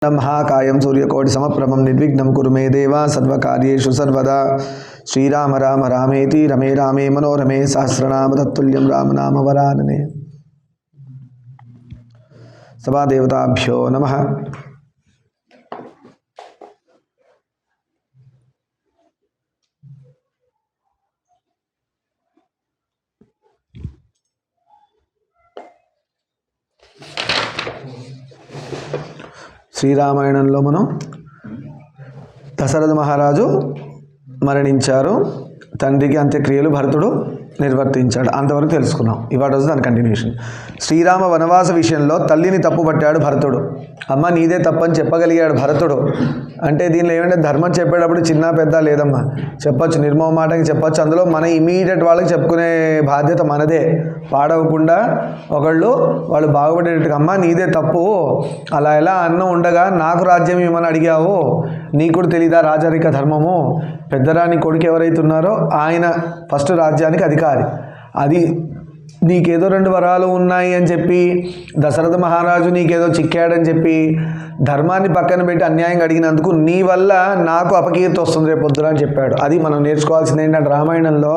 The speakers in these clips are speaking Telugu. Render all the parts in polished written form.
महाकायं सूर्यकोटिसमप्रभं निर्विघ्नं कुरु मे देव सर्वकार्येषु सर्वदा। श्रीराम राम रामेति रमे रामे मनोरमे सहस्रनाम तत्तुल्यं रामनाम वरानने। सभादेवताभ्यो नमः। శ్రీరామాయణంలో మనం దశరథ మహారాజు మరణించారు, తండ్రికి అంత్యక్రియలు భరతుడు నిర్వర్తించాడు, అంతవరకు తెలుసుకున్నాం. ఇవాళ రోజు దాని కంటిన్యూషన్. శ్రీరామ వనవాస విషయంలో తల్లిని తప్పుపట్టాడు భరతుడు. అమ్మ నీదే తప్పని చెప్పగలిగాడు భరతుడు. అంటే దీనిలో ఏమంటే ధర్మం చెప్పేటప్పుడు చిన్న పెద్ద లేదమ్మా, చెప్పచ్చు, నిర్మోహమాటంగా చెప్పచ్చు. అందులో మన ఇమీడియట్ వాళ్ళకి చెప్పుకునే బాధ్యత మనదే. పాడవకుండా వాళ్ళు బాగుపడేటట్టుగా, అమ్మ నీదే తప్పు, అలా ఎలా అన్నం ఉండగా నాకు రాజ్యం ఇవ్వమని అడిగావు, నీకు కూడా తెలీదా రాజరిక ధర్మము? పెద్దరాని కొడుకు ఎవరైతే ఉన్నారో ఆయన ఫస్ట్ రాజ్యానికి అధికారి. అది నీకేదో 2 వరాలు ఉన్నాయి అని చెప్పి, దశరథ మహారాజు నీకేదో చిక్కాడని చెప్పి ధర్మాన్ని పక్కన పెట్టి అన్యాయంగా అడిగినందుకు నీ వల్ల నాకు అపకీర్తి వస్తుంది రేపు పొద్దున అని చెప్పాడు. అది మనం నేర్చుకోవాల్సింది ఏంటంటే, రామాయణంలో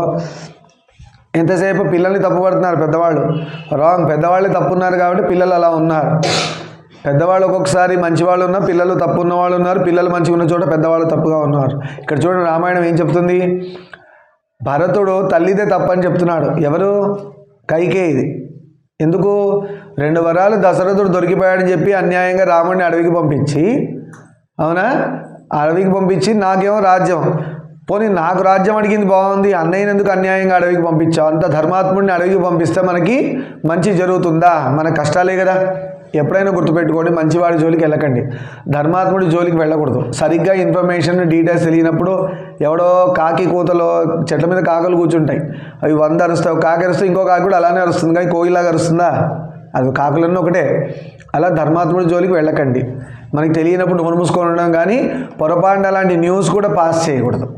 ఎంతసేపు పిల్లల్ని తప్పుపడుతున్నారు పెద్దవాళ్ళు. రాంగ్, పెద్దవాళ్ళే తప్పున్నారు కాబట్టి పిల్లలు అలా ఉన్నారు. పెద్దవాళ్ళు ఒక్కొక్కసారి మంచివాళ్ళు ఉన్నారు, పిల్లలు తప్పు ఉన్నవాళ్ళు ఉన్నారు, పిల్లలు మంచిగా ఉన్న చోట పెద్దవాళ్ళు తప్పుగా ఉన్నారు. ఇక్కడ చూడండి రామాయణం ఏం చెప్తుంది. భరతుడు తల్లిదే తప్పని చెప్తున్నాడు. ఎవరు? కైకేయిది. ఎందుకు? 2 వరాలు దశరథుడు దొరికిపోయాడని చెప్పి అన్యాయంగా రాముడిని అడవికి పంపించి, అవునా, అడవికి పంపించి నాకేమో రాజ్యం, పోనీ నాకు రాజ్యం అడిగింది బాగుంది, అన్నయ్యని ఎందుకు అన్యాయంగా అడవికి పంపించావు? అంత ధర్మాత్ముడిని అడవికి పంపిస్తే మనకి మంచి జరుగుతుందా? మన కష్టాలే కదా. ఎప్పుడైనా గుర్తుపెట్టుకోండి, మంచివాడి జోలికి వెళ్ళకండి, ధర్మాత్ముడి జోలికి వెళ్ళకూడదు. సరిగ్గా ఇన్ఫర్మేషన్ డీటెయిల్స్ తెలియనప్పుడు ఎవడో కాకి కూతలో చెట్ల మీద కాకలు కూర్చుంటాయి, అవి 100 అరుస్తాయి, కాకి అరుస్తే ఇంకో కాకి కూడా అలానే అరుస్తుంది, కానీ కోయిలాగా అరుస్తుందా? అది కాకులన్నీ ఒకటే. అలా ధర్మాత్ముడి జోలికి వెళ్ళకండి. మనకి తెలియనప్పుడు నోరు మూసుకొని ఉండడం, కానీ పొరపాటున అలాంటి న్యూస్ కూడా పాస్ చేయకూడదు.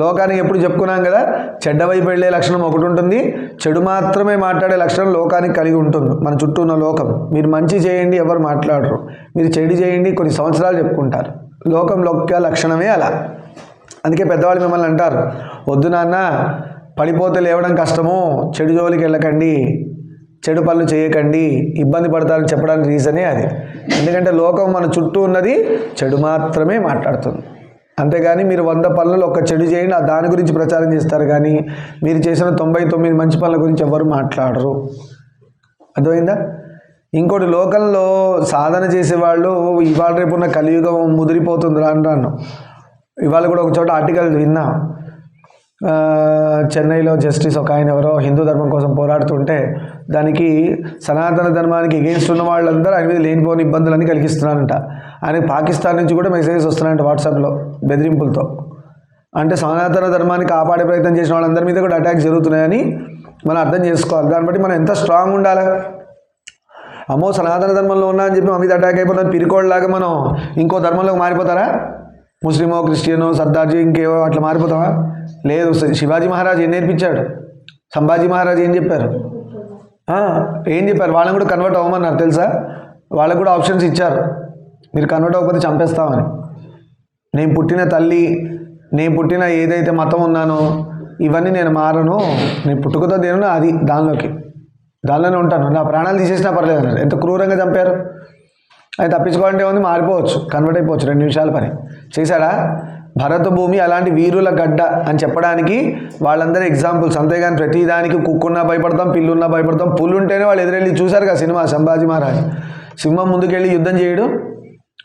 లోకానికి ఎప్పుడు చెప్పుకున్నాం కదా, చెడ్డ వైపు వెళ్ళే లక్షణం ఒకటి ఉంటుంది, చెడు మాత్రమే మాట్లాడే లక్షణం లోకానికి కలిగి ఉంటుంది. మన చుట్టూ ఉన్న లోకం. మీరు మంచి చేయండి, ఎవరు మాట్లాడరు. మీరు చెడు చేయండి, కొన్ని సంవత్సరాలు చెప్పుకుంటారు. లోకం యొక్క లక్షణమే అలా. అందుకే పెద్దవాళ్ళు మిమ్మల్ని అంటారు, వద్దు నాన్న, పడిపోతే లేవడం కష్టము, చెడు జోలికి వెళ్ళకండి, చెడు పనులు చేయకండి, ఇబ్బంది పడతారని చెప్పడానికి రీజనే అది. ఎందుకంటే లోకం మన చుట్టూ ఉన్నది చెడు మాత్రమే మాట్లాడుతుంది. అంతేగాని మీరు 100 పనులలో ఒక చెడు చేయండి, దాని గురించి ప్రచారం చేస్తారు, కానీ మీరు చేసిన 99 మంచి పనుల గురించి ఎవరు మాట్లాడరు. అర్థమైందా? ఇంకోటి, లోకంలో సాధన చేసేవాళ్ళు ఇవాళ రేపు ఉన్న కలియుగం ముదిరిపోతుంది రాను. ఇవాళ కూడా ఒక చోట ఆర్టికల్ విన్నా, చెన్నైలో జస్టిస్ ఒక ఆయన ఎవరో హిందూ ధర్మం కోసం పోరాడుతుంటే దానికి సనాతన ధర్మానికి ఎగెయిన్స్ట్ ఉన్న వాళ్ళందరూ ఆయన మీద లేనిపోని ఇబ్బందులన్నీ కలిగిస్తున్నారంట. ఆయనకి పాకిస్తాన్ నుంచి కూడా మెసేజెస్ వస్తున్నాయంట వాట్సాప్లో బెదిరింపులతో. అంటే సనాతన ధర్మాన్ని కాపాడే ప్రయత్నం చేసిన వాళ్ళందరి మీద కూడా అటాక్స్ జరుగుతున్నాయని మనం అర్థం చేసుకోవాలి. దాన్ని బట్టి మనం ఎంత స్ట్రాంగ్ ఉండాలి. అమ్మో సనాతన ధర్మంలో ఉన్నా అని చెప్పి మా మీద అటాక్ అయిపోతాం పిరికోళ్ళలాగా మనం ఇంకో ధర్మంలోకి మారిపోతారా? ముస్లిమో, క్రిస్టియనో, సర్దార్జీ ఇంకేవో అట్లా మారిపోతావా? లేదు. శివాజీ మహారాజ్ ఏం నేర్పించాడు? సంభాజీ మహారాజ్ ఏం చెప్పారు? వాళ్ళని కూడా కన్వర్ట్ అవ్వమన్నారు తెలుసా? వాళ్ళకు కూడా ఆప్షన్స్ ఇచ్చారు, మీరు కన్వర్ట్ అవ్వకపోతే చంపేస్తామని. నేను పుట్టిన తల్లి, నేను పుట్టిన ఏదైతే మతం ఉన్నానో ఇవన్నీ నేను మారను, నేను పుట్టుకతో దేనో అది దానిలోనే ఉంటాను, నా ప్రాణాలు తీసేసినా పర్లేదు అన్నారు. ఎంత క్రూరంగా చంపారు. అది తప్పించుకోవాలంటే ఉంది, మారిపోవచ్చు, కన్వర్ట్ అయిపోవచ్చు, 2 నిమిషాల పని. చేశాడా? భరత భూమి అలాంటి వీరుల గడ్డ అని చెప్పడానికి వాళ్ళందరూ ఎగ్జాంపుల్స్. అంతేగాని ప్రతిదానికి కుక్కున్నా భయపడతాం, పిల్లున్నా భయపడతాం. పుల్లుంటేనే వాళ్ళు ఎదురెళ్ళి చూశారు కదా సినిమా సంభాజీ మహారాజ్, సింహం ముందుకెళ్ళి యుద్ధం చేయడు.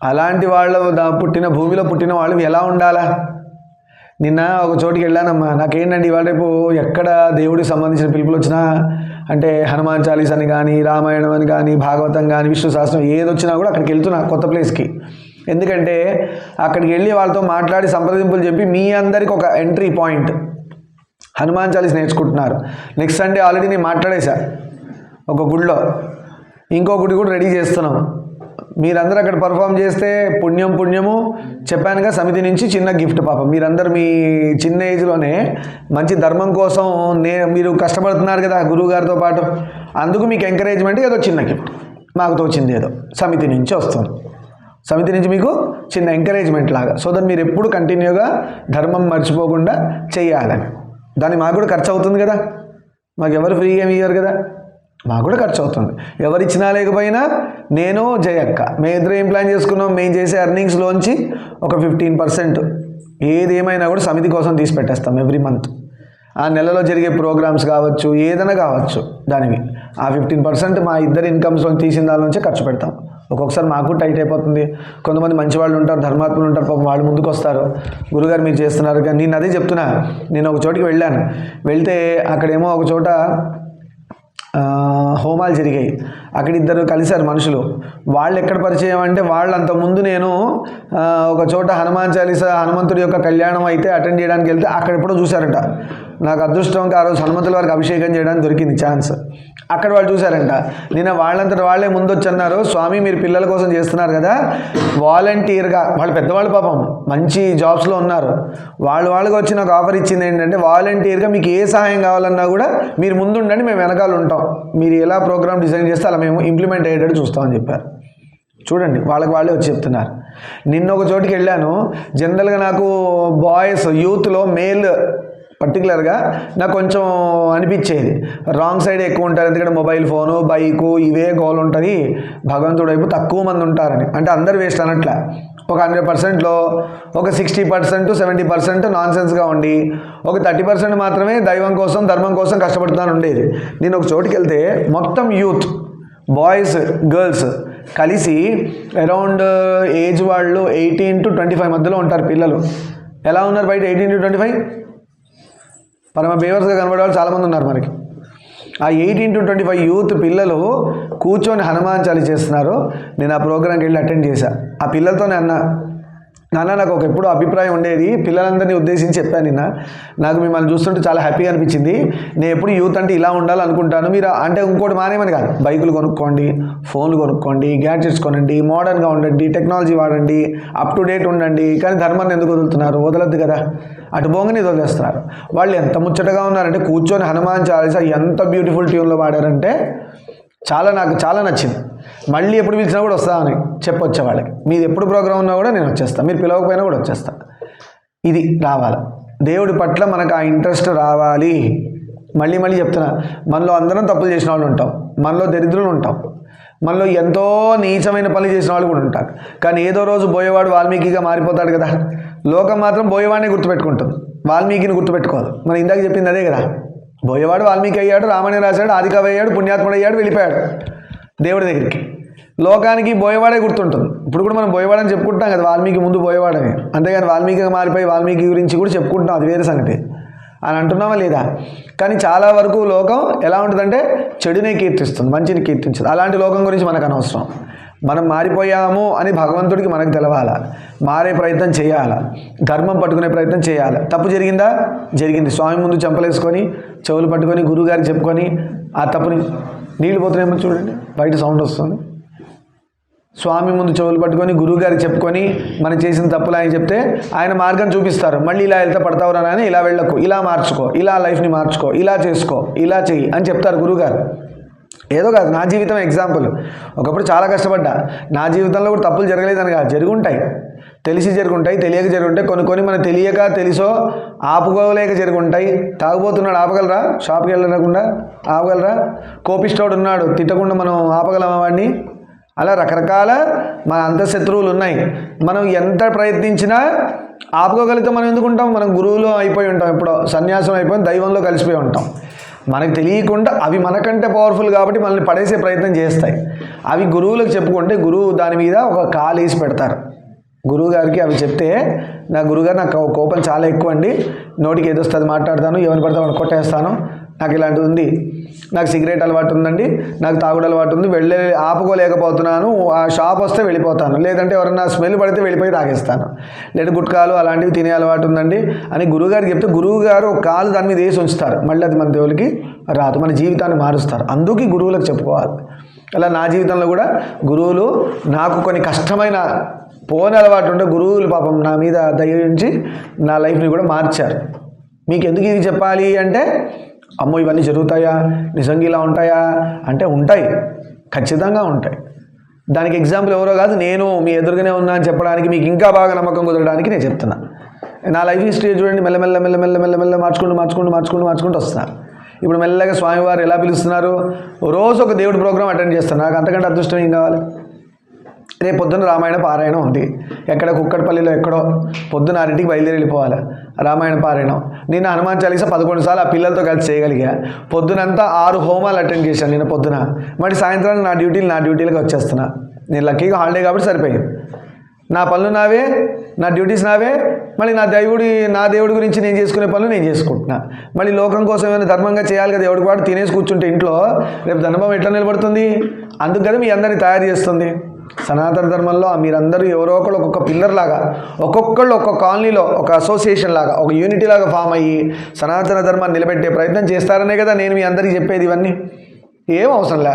అలాంటి వాళ్ళ పుట్టిన భూమిలో పుట్టిన వాళ్ళు ఎలా ఉండాలా? నిన్న ఒక చోటుకి వెళ్ళానమ్మా, నాకేంటండి ఇవాళ రేపు ఎక్కడ దేవుడికి సంబంధించిన పిలుపులు వచ్చినా, అంటే హనుమాన్ చాలీస్ అని కానీ, రామాయణం అని కానీ, భాగవతం కానీ, విష్ణు సహస్రం ఏదొచ్చినా కూడా అక్కడికి వెళ్తున్నా, కొత్త ప్లేస్కి. ఎందుకంటే అక్కడికి వెళ్ళి వాళ్ళతో మాట్లాడి సంప్రదింపులు చెప్పి మీ అందరికి ఒక ఎంట్రీ పాయింట్. హనుమాన్ చాలీస్ నేర్చుకుంటున్నారు. నెక్స్ట్ సండే ఆల్రెడీ నేను మాట్లాడేశా ఒక గుడిలో, ఇంకో గుడి కూడా రెడీ చేస్తున్నాం. మీరందరూ అక్కడ పర్ఫామ్ చేస్తే పుణ్యము చెప్పానుగా. సమితి నుంచి చిన్న గిఫ్ట్ పాపం. మీరందరూ మీ చిన్న ఏజ్లోనే మంచి ధర్మం కోసం మీరు కష్టపడుతున్నారు కదా గురువు గారితో పాటు, అందుకు మీకు ఎంకరేజ్మెంట్ ఏదో చిన్న గిఫ్ట్ మాకు తోచింది, ఏదో సమితి నుంచి వస్తుంది. సమితి నుంచి మీకు చిన్న ఎంకరేజ్మెంట్ లాగా, సో దట్ మీరు ఎప్పుడు కంటిన్యూగా ధర్మం మర్చిపోకుండా చేయాలని. దానికి మాకు కూడా ఖర్చు అవుతుంది కదా, మాకు ఎవరు ఫ్రీగా ఏమి ఇవ్వరు కదా, మాకు కూడా ఖర్చు అవుతుంది. ఎవరు ఇచ్చినా లేకపోయినా నేను జయక్క మేము ఇద్దరు ఏం ప్లాన్ చేసుకున్నాం, మేము చేసే ఎర్నింగ్స్లోంచి ఒక 15% ఏది ఏమైనా కూడా సమితి కోసం తీసి పెట్టేస్తాం ఎవ్రీ మంత్. ఆ నెలలో జరిగే ప్రోగ్రామ్స్ కావచ్చు, ఏదైనా కావచ్చు, దానికి ఆ 15% మా ఇద్దరు ఇన్కమ్స్లో తీసిన దాని నుంచే ఖర్చు పెడతాం. ఒక్కొక్కసారి మాకు టైట్ అయిపోతుంది. కొంతమంది మంచి వాళ్ళు ఉంటారు, ధర్మాత్ములు ఉంటారు, పాపం వాళ్ళు ముందుకు వస్తారు, గురుగారు మీరు చేస్తున్నారు కానీ. నేను అదే చెప్తున్నా, నేను ఒక చోటికి వెళ్ళాను, వెళ్తే అక్కడేమో ఒక చోట హోమాలు జరిగాయి. అక్కడ ఇద్దరు కలిశారు మనుషులు. వాళ్ళు ఎక్కడ పరిచయం అంటే, వాళ్ళు అంతకుముందు నేను ఒక చోట హనుమాన్ చాలీసా హనుమంతుడి యొక్క కళ్యాణం అయితే అటెండ్ చేయడానికి వెళ్తే అక్కడ ఎప్పుడో చూశారంట. నాకు అదృష్టంగా ఆ రోజు హనుమంతుల వారికి అభిషేకం చేయడానికి దొరికింది ఛాన్స్. అక్కడ వాళ్ళు చూశారంట. నేను వాళ్ళంతటి వాళ్ళే ముందొచ్చి అన్నారు, స్వామి మీరు పిల్లల కోసం చేస్తున్నారు కదా, వాలంటీర్గా, వాళ్ళు పెద్దవాళ్ళు పాపం మంచి జాబ్స్లో ఉన్నారు, వాళ్ళకి వచ్చి నాకు ఆఫర్ ఇచ్చింది ఏంటంటే, వాలంటీర్గా మీకు ఏ సహాయం కావాలన్నా కూడా మీరు ముందుండండి, మేము వెనకాల ఉంటాం, మీరు ఎలా ప్రోగ్రామ్ డిజైన్ చేస్తే అలా మేము ఇంప్లిమెంట్ అయ్యేటట్టు చూస్తామని చెప్పారు. చూడండి, వాళ్ళే వచ్చి చెప్తున్నారు. నిన్న ఒక చోటికి వెళ్ళాను. జనరల్గా నాకు బాయ్స్ యూత్లో మేల్ పర్టికులర్గా నాకు కొంచెం అనిపించేది, రాంగ్ సైడ్ ఎక్కువ ఉంటారు, ఎందుకంటే మొబైల్ ఫోను, బైకు, ఇవే గోల్ ఉంటుంది, భగవంతుడు వైపు తక్కువ మంది ఉంటారని. అంటే అందరు వేస్ట్ అనట్లా, ఒక 100%లో ఒక 60% 70% నాన్ సెన్స్గా ఉండి, ఒక 30% మాత్రమే దైవం కోసం ధర్మం కోసం కష్టపడుతున్నాను ఉండేది. నేను ఒక చోటుకి వెళ్తే మొత్తం యూత్, బాయ్స్ గర్ల్స్ కలిసి అరౌండ్ ఏజ్ వాళ్ళు 18 to 25 మధ్యలో ఉంటారు పిల్లలు. ఎలా ఉన్నారు బయట 18 to 25? పరమ బేవర్స్గా కనబడే వాళ్ళు చాలామంది ఉన్నారు మనకి. ఆ 18 to 25 యూత్ పిల్లలు కూర్చొని హనుమాన్ చాలీసా చేస్తున్నారు. నేను ఆ ప్రోగ్రాంకి వెళ్ళి అటెండ్ చేశాను. ఆ పిల్లలతోనే నాన్న నాకు ఒక ఎప్పుడూ అభిప్రాయం ఉండేది, పిల్లలందరినీ ఉద్దేశించి చెప్పాను నిన్న, నాకు మిమ్మల్ని చూస్తుంటే చాలా హ్యాపీగా అనిపించింది, నేను ఎప్పుడు యూత్ అంటే ఇలా ఉండాలనుకుంటాను, మీరు అంటే ఇంకోటి మానేమని కాదు, బైకులు కొనుక్కోండి, ఫోన్లు కొనుక్కోండి, గ్యాడ్జెట్స్ కొనండి, మోడర్న్గా ఉండండి, టెక్నాలజీ వాడండి, అప్ టు డేట్ ఉండండి, కానీ ధర్మాన్ని ఎందుకు వదులుతున్నారు? వదలద్దు కదా, అటు బోంగని వదిలేస్తున్నారు. వాళ్ళు ఎంత ముచ్చటగా ఉన్నారంటే, కూర్చొని హనుమాన్ చాలీసా ఎంత బ్యూటిఫుల్ ట్యూన్లో వాడారంటే నాకు చాలా నచ్చింది. మళ్ళీ ఎప్పుడు పిలిచినా కూడా వస్తామని చెప్పొచ్చే వాళ్ళకి. మీది ఎప్పుడు ప్రోగ్రామ్ ఉన్నా కూడా నేను వచ్చేస్తాను, మీరు పిలవకపోయినా కూడా వచ్చేస్తాను. ఇది రావాలి, దేవుడి పట్ల మనకు ఆ ఇంట్రెస్ట్ రావాలి. మళ్ళీ చెప్తున్నా, మనలో అందరం తప్పులు చేసిన వాళ్ళు ఉంటాం, మనలో దరిద్రులు ఉంటాం, మనలో ఎంతో నీచమైన పనులు చేసిన వాళ్ళు కూడా ఉంటారు. కానీ ఏదో రోజు బోయేవాడు వాల్మీకిగా మారిపోతాడు కదా. లోకం మాత్రం బోయేవాడిని గుర్తుపెట్టుకుంటుంది, వాల్మీకిని గుర్తుపెట్టుకోవాలి. మనం ఇందాక చెప్పింది అదే కదా, బోయేవాడు వాల్మీకి అయ్యాడు, రామాయణం రాశాడు, ఆదికవి అయ్యాడు, పుణ్యాత్ముడు అయ్యాడు, వెళ్ళిపోయాడు దేవుడి దగ్గరికి. లోకానికి బోయేవాడే గుర్తుంటుంది. ఇప్పుడు కూడా మనం బోయేవాడని చెప్పుకుంటాం కదా, వాల్మీకి ముందు బోయేవాడని, అంతేగాని వాల్మీకిగా మారిపోయి వాల్మీకి గురించి కూడా చెప్పుకుంటాం, అది వేరే సంగతి అని అంటున్నామా లేదా. కానీ చాలా వరకు లోకం ఎలా ఉంటుందంటే చెడునే కీర్తిస్తుంది, మంచిని కీర్తించదు. అలాంటి లోకం గురించి మనకు అనవసరం. మనం మారిపోయాము అని భగవంతుడికి మనకు తెలవాలా, మారే ప్రయత్నం చేయాలా, ధర్మం పట్టుకునే ప్రయత్నం చేయాలి. తప్పు జరిగిందా? జరిగింది. స్వామి ముందు చెంపలేసుకొని చెవులు పట్టుకొని గురువుగారికి చెప్పుకొని ఆ తప్పుని, నీళ్ళు పోతున్నాయేమో చూడండి, బయట సౌండ్ వస్తుంది. స్వామి ముందు చెవులు పట్టుకొని గురువుగారికి చెప్పుకొని మనం చేసిన తప్పులు ఆయన చెప్తే ఆయన మార్గం చూపిస్తారు. మళ్ళీ ఇలా వెళ్తే పడతావు రా, ఇలా వెళ్ళకు, ఇలా మార్చుకో, ఇలా లైఫ్ని మార్చుకో, ఇలా చేసుకో, ఇలా చెయ్యి అని చెప్తారు గురువుగారు. ఏదో కాదు, నా జీవితం ఎగ్జాంపుల్. ఒకప్పుడు చాలా కష్టపడ్డా, నా జీవితంలో కూడా తప్పులు జరగలేదని కాదు, జరుగుంటాయి, తెలిసి జరుగుంటాయి, తెలియక జరుగుంటాయి, కొన్ని మనం తెలియక తెలుసో ఆపుకోలేక జరుగుంటాయి. తాగుబోతున్నాడు, ఆపగలరా? షాప్కి వెళ్ళకుండా ఆపగలరా? కోపిష్టోడు ఉన్నాడు, తిట్టకుండా మనం ఆపగలమా వాడిని? అలా రకరకాల మన అంతఃశత్రువులు ఉన్నాయి. మనం ఎంత ప్రయత్నించినా ఆపుకోగలిగితే మనం ఎందుకుంటాం? మనం గురువులో అయిపోయి ఉంటాం, ఎప్పుడో సన్యాసం అయిపోయి దైవంలో కలిసిపోయి ఉంటాం. మనకు తెలియకుండా అవి మనకంటే పవర్ఫుల్ కాబట్టి మనల్ని పడేసే ప్రయత్నం చేస్తాయి. అవి గురువులకు చెప్పుకుంటే గురువు దాని మీద ఒక కాలు వేసి పెడతారు. గురువు గారికి అవి చెప్తే, నా గురువుగారు నాకు కోపం చాలా ఎక్కువ అండి, నోటికి ఏదొస్తుంది మాట్లాడతాను, ఎవరిని పడితే వాళ్ళని కొట్టేస్తాను, నాకు ఇలాంటిది ఉంది, నాకు సిగరెట్ అలవాటు ఉందండి, నాకు తాగుడు అలవాటు ఉంది, ఆపుకోలేకపోతున్నాను, ఆ షాప్ వస్తే వెళ్ళిపోతాను, లేదంటే ఎవరన్నా స్మెల్ పడితే వెళ్ళిపోయి తాగేస్తాను, లేదా గుట్కాలు అలాంటివి తినే అలవాటు ఉందండి అని గురువుగారికి చెప్తే గురువుగారు ఒక కాలు దాని మీద వేసి ఉంచుతారు. మళ్ళీ అది మన దేవుడికి రాదు, మన జీవితాన్ని మారుస్తారు. అందుకే గురువులకు చెప్పుకోవాలి. అలా నా జీవితంలో కూడా గురువులు నాకు కొన్ని కష్టమైన పోని అలవాటు ఉంటే గురువులు పాపం నా మీద దయ ఉంచి నా లైఫ్ని కూడా మార్చారు. మీకు ఎందుకు ఇది చెప్పాలి అంటే, అమ్మో ఇవన్నీ జరుగుతాయా, నిజంగా ఇలా ఉంటాయా అంటే ఉంటాయి, ఖచ్చితంగా ఉంటాయి. దానికి ఎగ్జాంపుల్ ఎవరో కాదు, నేను మీ ఎదురుగానే ఉన్నా అని చెప్పడానికి, మీకు ఇంకా బాగా నమ్మకం కుదరడానికి నేను చెప్తున్నా. నా లైఫ్ హిస్టరీ చూడండి, మెల్ల మార్చుకుంటూ వస్తున్నా. ఇప్పుడు మెల్లగా స్వామివారు ఎలా పిలుస్తున్నారు, రోజు ఒక దేవుడి ప్రోగ్రాం అటెండ్ చేస్తాను. నాకు అంతకంటే అదృష్టం ఏం కావాలి? రేపు పొద్దున్న రామాయణ పారాయణం ఉంది, ఎక్కడ కుక్కడపల్లిలో ఎక్కడో పొద్దున్న 6ంటికి బయలుదేరి వెళ్ళిపోవాలి రామాయణ పారాయణం. నిన్న హనుమాన్ చాలీసా 11 సార్లు ఆ పిల్లలతో కలిసి చేయగలిగా. పొద్దునంతా 6 హోమాలు అటెండ్ చేశాను నిన్న పొద్దున. మరి సాయంత్రానికి నా డ్యూటీలకు వచ్చేస్తున్నా. నేను లక్కీగా హాలిడే కాబట్టి సరిపోయింది. నా పనులు నావే, నా డ్యూటీస్ నావే, మళ్ళీ నా దేవుడి గురించి నేను చేసుకునే పనులు నేను చేసుకుంటున్నా. మళ్ళీ లోకం కోసం ఏమైనా ధర్మంగా చేయాలి కదా, దేవుడికి వాడు తినేసి కూర్చుంటే ఇంట్లో రేపు ధర్మం ఎట్లా నిలబడుతుంది? అందుకు కదా మీ అందరినీ తయారు చేస్తుంది. సనాతన ధర్మంలో మీరందరూ ఎవరో ఒకళ్ళు ఒక్కొక్క పిల్లర్ లాగా, ఒక్కొక్కళ్ళు ఒక్కొక్క కాలనీలో ఒక అసోసియేషన్ లాగా, ఒక యూనిటీ లాగా ఫామ్ అయ్యి సనాతన ధర్మాన్ని నిలబెట్టే ప్రయత్నం చేస్తారనే కదా నేను మీ అందరికీ చెప్పేది. ఇవన్నీ ఏం అవసరంలే.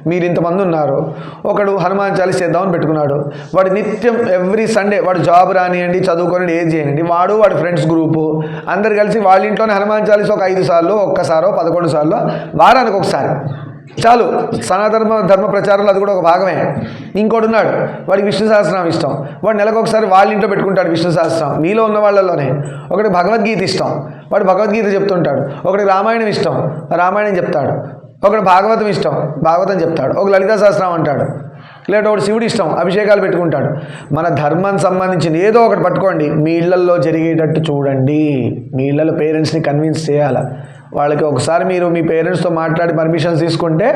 మీరు ఇంతమంది ఉన్నారు, ఒకడు హనుమాన్ చాలీసా చేద్దామని పెట్టుకున్నాడు. వాడు నిత్యం ఎవ్రీ సండే, వాడు జాబ్ రానియండి, చదువుకొని ఏది చేయండి, వాడి ఫ్రెండ్స్ గ్రూపు అందరు కలిసి వాళ్ళ ఇంట్లోనే హనుమాన్ చాలీసా ఒక 5 సార్లు, ఒక్కసారో 11 సార్లు, వారానికి ఒకసారి చాలు. సనాతన ధర్మ ప్రచారంలో అది కూడా ఒక భాగమే. ఇంకోటి ఉన్నాడు, వాడికి విష్ణు సహస్రనామం ఇష్టం, వాడు నెలకు ఒకసారి వాళ్ళ ఇంట్లో పెట్టుకుంటాడు విష్ణు సహస్రనామం. మీలో ఉన్న వాళ్ళలోనే ఒకటి భగవద్గీత ఇష్టం, వాడు భగవద్గీత చెప్తుంటాడు. ఒకటి రామాయణం ఇష్టం, రామాయణం చెప్తాడు. ఒకటి భాగవతం ఇష్టం, భాగవతం చెప్తాడు. ఒక లలితా సహస్రనామం అంటాడు. లేదా ఒకటి శివుడి ఇష్టం, అభిషేకాలు పెట్టుకుంటాడు. మన ధర్మానికి సంబంధించిన ఏదో ఒకటి పట్టుకోండి, మీ ఇళ్లల్లో జరిగేటట్టు చూడండి. మీ ఇళ్లలో పేరెంట్స్ని కన్విన్స్ చేయాలి. వాళ్ళకి ఒకసారి మీరు మీ పేరెంట్స్తో మాట్లాడి పర్మిషన్స్ తీసుకుంటే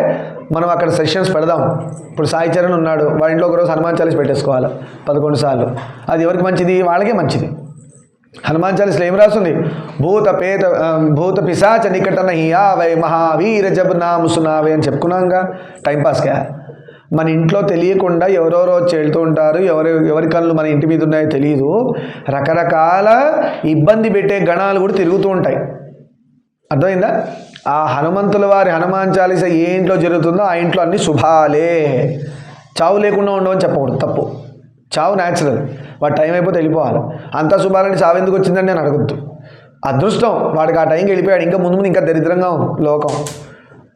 మనం అక్కడ సెషన్స్ పెడదాం. ఇప్పుడు సాయి చరణ్ ఉన్నాడు, వాళ్ళ ఇంట్లో ఒకరోజు హనుమాన్ చాలీసా పెట్టేసుకోవాలి 11 సార్లు. అది ఎవరికి మంచిది? వాళ్ళకే మంచిది. హనుమాన్ చాలీసాలో ఏం రాస్తుంది? భూత పిశాచ నికటన హియావై మహావీర జబ్ నామ్ సునావే అని చెప్పుకున్నాంగా. టైంపాస్గా మన ఇంట్లో తెలియకుండా ఎవరెవరో వచ్చి వెళ్తూ ఉంటారు, ఎవరి కళ్ళు మన ఇంటి మీద ఉన్నాయో తెలియదు. రకరకాల ఇబ్బంది పెట్టే గణాలు కూడా తిరుగుతూ ఉంటాయి. అర్థమైందా? ఆ హనుమంతుల వారి హనుమాన్ చాలీసా ఏ ఇంట్లో జరుగుతుందో ఆ ఇంట్లో అన్ని శుభాలే. చావు లేకుండా ఉండవని చెప్పకూడదు, తప్పు. చావు న్యాచురల్, వాడు టైం అయిపోతే వెళ్ళిపోవాలి. అంతా శుభాలని చావు ఎందుకు వచ్చిందని నేను అడగద్దు. అదృష్టం, వాడికి ఆ టైంకి వెళ్ళిపోయాడు. ఇంకా ముందు ఇంకా దరిద్రంగా ఉంది లోకం.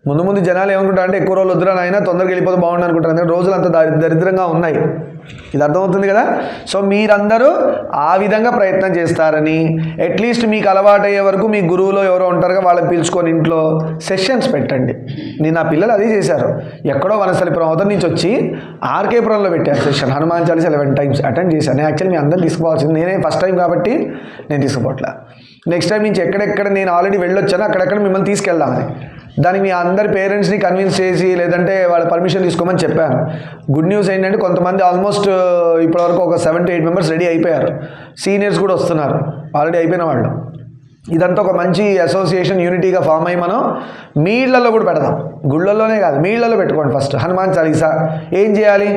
ముందు జనాలు ఏమనుకుంటారు అంటే ఎక్కువ రోజులు వద్దురా నాయన, తొందరగా వెళ్ళిపోతే బాగుండు అనుకుంటారు. ఎందుకంటే రోజులు అంత దరిద్రంగా ఉన్నాయి. ఇది అర్థమవుతుంది కదా? సో మీరందరూ ఆ విధంగా ప్రయత్నం చేస్తారని, అట్లీస్ట్ మీకు అలవాటయ్యే వరకు మీ గురువులో ఎవరో ఉంటారుగా, వాళ్ళని పిలుచుకొని ఇంట్లో సెషన్స్ పెట్టండి. నా పిల్లలు అదే చేశారు. ఎక్కడో వనస్థలిపురం అవతల నుంచి వచ్చి ఆర్కేపురంలో పెట్టారు session. Hanuman Chalisa 11 times attend చేశాను. యాక్చువల్లీ మీ అందరూ తీసుకోవాల్సింది, నేనే ఫస్ట్ టైం కాబట్టి నేను తీసుకోవట్లా. నెక్స్ట్ టైం నుంచి ఎక్కడెక్కడ నేను ఆల్రెడీ వెళ్ళొచ్చాను అక్కడెక్కడ మిమ్మల్ని తీసుకెళ్దామని. దానికి మీ అందరి పేరెంట్స్ని కన్విన్స్ చేసి లేదంటే వాళ్ళ పర్మిషన్ తీసుకోమని చెప్పాను. గుడ్ న్యూస్ ఏంటంటే కొంతమంది ఆల్మోస్ట్ ఇప్పటివరకు ఒక 7 to 8 members రెడీ అయిపోయారు. సీనియర్స్ కూడా వస్తున్నారు, ఆల్రెడీ అయిపోయిన వాళ్ళు. ఇదంతా ఒక మంచి అసోసియేషన్, యూనిటీగా ఫామ్ అయ్యి మనం మీ ఇళ్లలో కూడా పెడదాం. గుళ్ళల్లోనే కాదు, మీ ఇళ్లలో పెట్టుకోండి. ఫస్ట్ హనుమాన్ చాలీసా ఏం చేయాలి?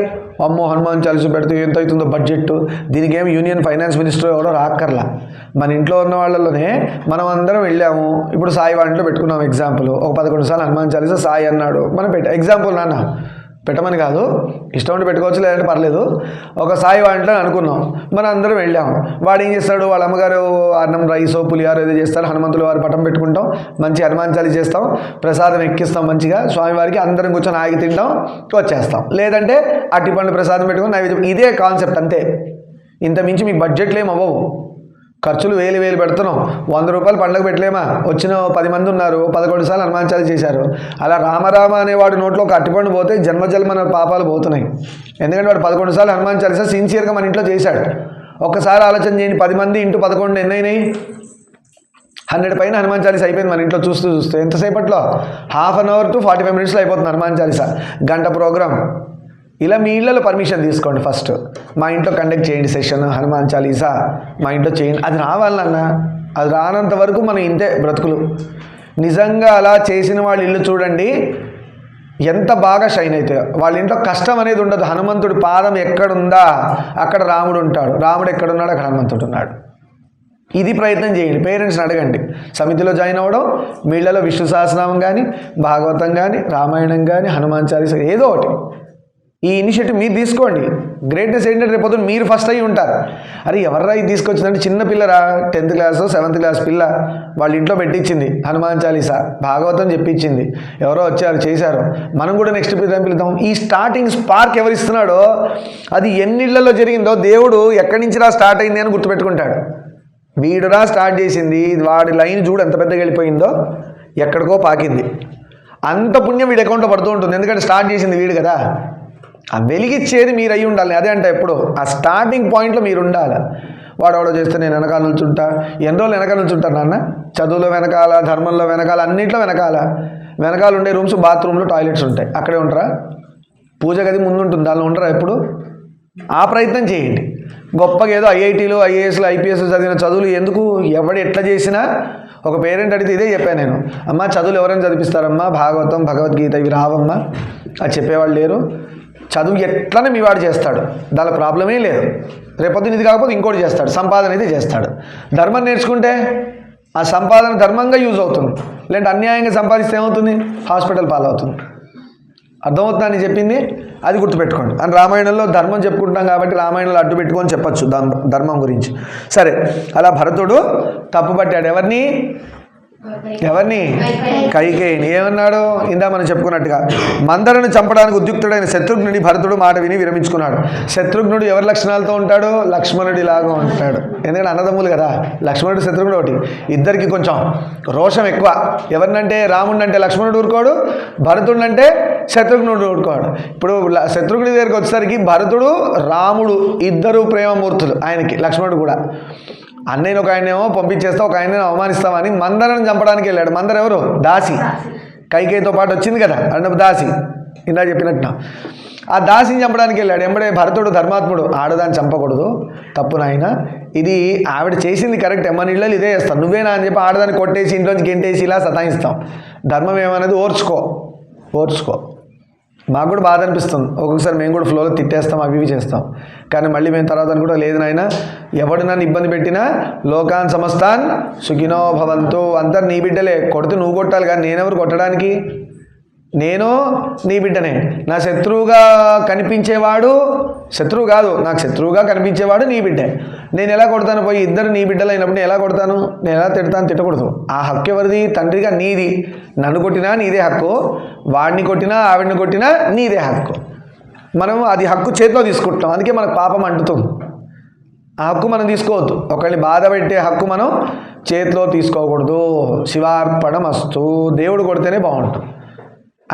అమ్మో హనుమాన్ చాలీసా పెడితే ఎంత అవుతుందో బడ్జెట్, దీనికి ఏమి యూనియన్ ఫైనాన్స్ మినిస్టర్ ఎవడో రాక్కర్లా. మన ఇంట్లో ఉన్న వాళ్ళలోనే మనం అందరం వెళ్ళాము. ఇప్పుడు సాయి వాటిలో పెట్టుకున్నాం ఎగ్జాంపుల్. ఒక 11 సార్లు హనుమాన్ చాలీసా సాయి అన్నాడు, మనం ఎగ్జాంపుల్ నాన్న పెట్టమని కాదు, ఇష్టం ఉంటే పెట్టుకోవచ్చు, లేదంటే పర్లేదు. ఒక సాయి వాటిలో అనుకున్నాం, మనం అందరం వెళ్ళాము. వాడు ఏం చేస్తాడు? వాళ్ళ అమ్మగారు అన్నం రైసో పులిహారో ఏదో చేస్తారు, హనుమంతుల వారి పటం పెట్టుకుంటాం, మంచి హనుమాన్ చాలీసా చేస్తాం, ప్రసాదం ఎక్కిస్తాం మంచిగా స్వామివారికి, అందరం కూర్చొని ఆగి తింటాం, వచ్చేస్తాం. లేదంటే అట్టి పండు ప్రసాదం పెట్టుకుని నైవేద్యం. ఇదే కాన్సెప్ట్ అంతే. ఇంత మించి మీ బడ్జెట్లు ఏమి అవ్వవు. ఖర్చులు వేలు పెడుతున్నాం. 100 రూపాయలు పండుగ పెట్టలేమా? వచ్చిన 10 మంది ఉన్నారు, 11 సార్లు హనుమాన్ చాలీసా చేశారు. అలా రామరామ అనేవాడు నోట్లో ఒక అట్టిపండు పోతే జన్మజన్మ పాపాలు పోతున్నాయి. ఎందుకంటే వాడు 11 సార్లు హనుమాన్ చాలీసా సిన్సియర్గా మన ఇంట్లో చేశాడు. ఒక్కసారి ఆలోచన చేయండి, 10 మంది ఇంటూ 11 ఎన్ని అయినాయి? 100 పైన హనుమాన్ చాలీసా అయిపోయింది మన ఇంట్లో. చూస్తూ ఎంతసేపట్లో? ½ hour to 45 minutes అయిపోతుంది హనుమాన్ చాలీసా, గంట ప్రోగ్రామ్. ఇలా మీ ఇళ్ళలో పర్మిషన్ తీసుకోండి. ఫస్ట్ మా ఇంట్లో కండక్ట్ చేయండి సెషన్ హనుమాన్ చాలీసా, మా ఇంట్లో చేయండి. అది రావాలన్నా, అది రానంత వరకు మనం ఇంతే బ్రతుకులు. నిజంగా అలా చేసిన వాళ్ళ ఇల్లు చూడండి ఎంత బాగా షైన్ అవుతాయో. వాళ్ళ ఇంట్లో కష్టం అనేది ఉండదు. హనుమంతుడి పాదం ఎక్కడుందా అక్కడ రాముడు ఉంటాడు, రాముడు ఎక్కడున్నాడు అక్కడ హనుమంతుడు ఉన్నాడు. ఇది ప్రయత్నం చేయండి. పేరెంట్స్ని అడగండి. సమితిలో జాయిన్ అవ్వడం, మీ ఇళ్ళలో విష్ణు సహస్రనామం కానీ, భాగవతం కానీ, రామాయణం కానీ, హనుమాన్ చాలీసా ఏదో ఒకటి ఈ ఇనిషియేటివ్ మీరు తీసుకోండి. గ్రేట్నెస్ ఏంటంటే రేపు పొద్దున్న మీరు ఫస్ట్ అయ్యి ఉంటారు. అరే ఎవర్రా ఇది తీసుకొచ్చిందంటే చిన్న పిల్లరా, 10th క్లాస్ 7th క్లాస్ పిల్ల వాళ్ళ ఇంట్లో పెట్టించింది హనుమాన్ చాలీసా భాగవతం చెప్పించింది, ఎవరో వచ్చారు చేశారు, మనం కూడా నెక్స్ట్ పిలుద్దాం. ఈ స్టార్టింగ్ స్పార్క్ ఎవరిస్తున్నాడో అది ఎన్నిళ్లలో జరిగిందో దేవుడు ఎక్కడి నుంచి స్టార్ట్ అయింది అని గుర్తుపెట్టుకుంటాడు. వీడురా స్టార్ట్ చేసింది, వాడి లైన్ చూడు ఎంత పెద్దగా వెళ్ళిపోయిందో, ఎక్కడికో పాకింది. అంత పుణ్యం వీడి అకౌంట్లో పడుతూ ఉంటుంది, ఎందుకంటే స్టార్ట్ చేసింది వీడు కదా. ఆ వెలిగిచ్చేది మీరు అయ్యి ఉండాలి. అదే అంటే ఎప్పుడు ఆ స్టార్టింగ్ పాయింట్లో మీరు ఉండాలి. వాడెవడో చేస్తే నేను వెనకాల నిల్చుంటా, ఎన్ని రోజులు వెనకాల నిల్చుంటాను నాన్న, చదువులో వెనకాల, ధర్మంలో వెనకాల, అన్నింటిలో వెనకాల ఉండే రూమ్స్, బాత్రూమ్లో టాయిలెట్స్ ఉంటాయి, అక్కడే ఉంటారా? పూజ గది ముందు ఉంటుంది, దానిలో ఉండరా ఎప్పుడు? ఆ ప్రయత్నం చేయండి. గొప్పగా ఏదో ఐఐటీలు ఐఏఎస్లు ఐపీఎస్ చదివిన చదువులు ఎందుకు? ఎవడు ఎట్లా చేసినా ఒక పేరెంట్ అడిగితే ఇదే చెప్పాను నేను, అమ్మ చదువులు ఎవరైనా చదివిస్తారమ్మా, భాగవతం భగవద్గీత ఇవి రావమ్మా, అది చెప్పేవాళ్ళు లేరు. చదువు ఎట్లనే మీ వాడు చేస్తాడు, దాని ప్రాబ్లమే లేదు. రేపొద్దున ఇది కాకపోతే ఇంకోటి చేస్తాడు, సంపాదన అయితే చేస్తాడు. ధర్మం నేర్చుకుంటే ఆ సంపాదన ధర్మంగా యూజ్ అవుతుంది, లేదంటే అన్యాయంగా సంపాదిస్తే ఏమవుతుంది? హాస్పిటల్ పాలవుతుంది. అర్థమవుతుందా అని చెప్పింది? అది గుర్తుపెట్టుకోండి. అని రామాయణంలో ధర్మం చెప్పుకుంటాం కాబట్టి రామాయణంలో అడ్డు పెట్టుకొని చెప్పచ్చు ధర్మం గురించి. సరే, అలా భరతుడు తప్పుపట్టాడు. ఎవరిని? కైకేయిని. ఏమన్నాడు? ఇందా మనం చెప్పుకున్నట్టుగా మందరను చంపడానికి ఉద్యుక్తుడైన శత్రుఘ్నుడి భరతుడు మాట విని విరమించుకున్నాడు. శత్రుఘ్నుడు ఎవరి లక్షణాలతో ఉంటాడు? లక్ష్మణుడిలాగా ఉంటాడు. ఎందుకంటే అన్నదమ్ములు కదా, లక్ష్మణుడు శత్రుఘ్నుడు ఒకటి, ఇద్దరికి కొంచెం రోషం ఎక్కువ. ఎవరినంటే రాముడిని అంటే లక్ష్మణుడు ఊరుకోడు, భరతుడిని అంటే శత్రుఘ్నుడు ఊరుకోడు. ఇప్పుడు శత్రుఘ్నుడి దగ్గరికి వచ్చేసరికి భరతుడు రాముడు ఇద్దరు ప్రేమమూర్తులు ఆయనకి, లక్ష్మణుడు కూడా. అన్నయ్యను ఒక ఆయనేమో పంపించేస్తా, ఒక ఆయనను అవమానిస్తామని మందరను చంపడానికి వెళ్ళాడు. మందర ఎవరు? దాసి. కైకేయితో పాటు వచ్చింది కదా అన్నప్పుడు దాసి, ఇందా చెప్పినట్టు. ఆ దాసిని చంపడానికి వెళ్ళాడు. ఎంబడే భరతుడు ధర్మాత్ముడు, ఆడదాన్ని చంపకూడదు, తప్పు నాయన, ఇది ఆవిడ చేసింది కరెక్ట్, మన ఇళ్ళలో ఇదే చేస్తాం, నువ్వేనా అని చెప్పి ఆడదాన్ని కొట్టేసి ఇంట్లోంచి గెంటేసి ఇలా సతాయిస్తాం. ధర్మం ఏమనేది ఓర్చుకో. మాకు కూడా బాధ అనిపిస్తుంది ఒక్కొక్కసారి, మేము కూడా ఫ్లోలో తిట్టేస్తాం, అవి చేస్తాం. కానీ మళ్ళీ మేము తర్వాత కూడా లేదు నాయన, ఎవడు నన్ను ఇబ్బంది పెట్టినా లోకాన్ సమస్తాన్ సుఖినో భవంతు, అందరు నీ బిడ్డలే, కొడితే నువ్వు కొట్టాలి కానీ నేనెవరు కొట్టడానికి? నేను నీ బిడ్డనే. నా శత్రువుగా కనిపించేవాడు శత్రువు కాదు, నాకు శత్రువుగా కనిపించేవాడు నీ బిడ్డే. నేను ఎలా కొడతాను? పోయి ఇద్దరు నీ బిడ్డలు అయినప్పుడు నేను ఎలా కొడతాను? నేను ఎలా తిడతాను? తిట్టకూడదు. ఆ హక్కు ఎవరిది? తండ్రిగా నీది. నన్ను కొట్టినా నీదే హక్కు, వాడిని కొట్టినా ఆవిడని కొట్టినా నీదే హక్కు. మనం అది హక్కు చేతిలో తీసుకుంటాం, అందుకే మనకు పాపం అంటుతుంది. ఆ హక్కు మనం తీసుకోవద్దు. ఒకళ్ళని బాధ పెట్టే హక్కు మనం చేతిలో తీసుకోకూడదు. శివార్పణమస్తు. దేవుడు కొడితేనే బాగుంటుంది.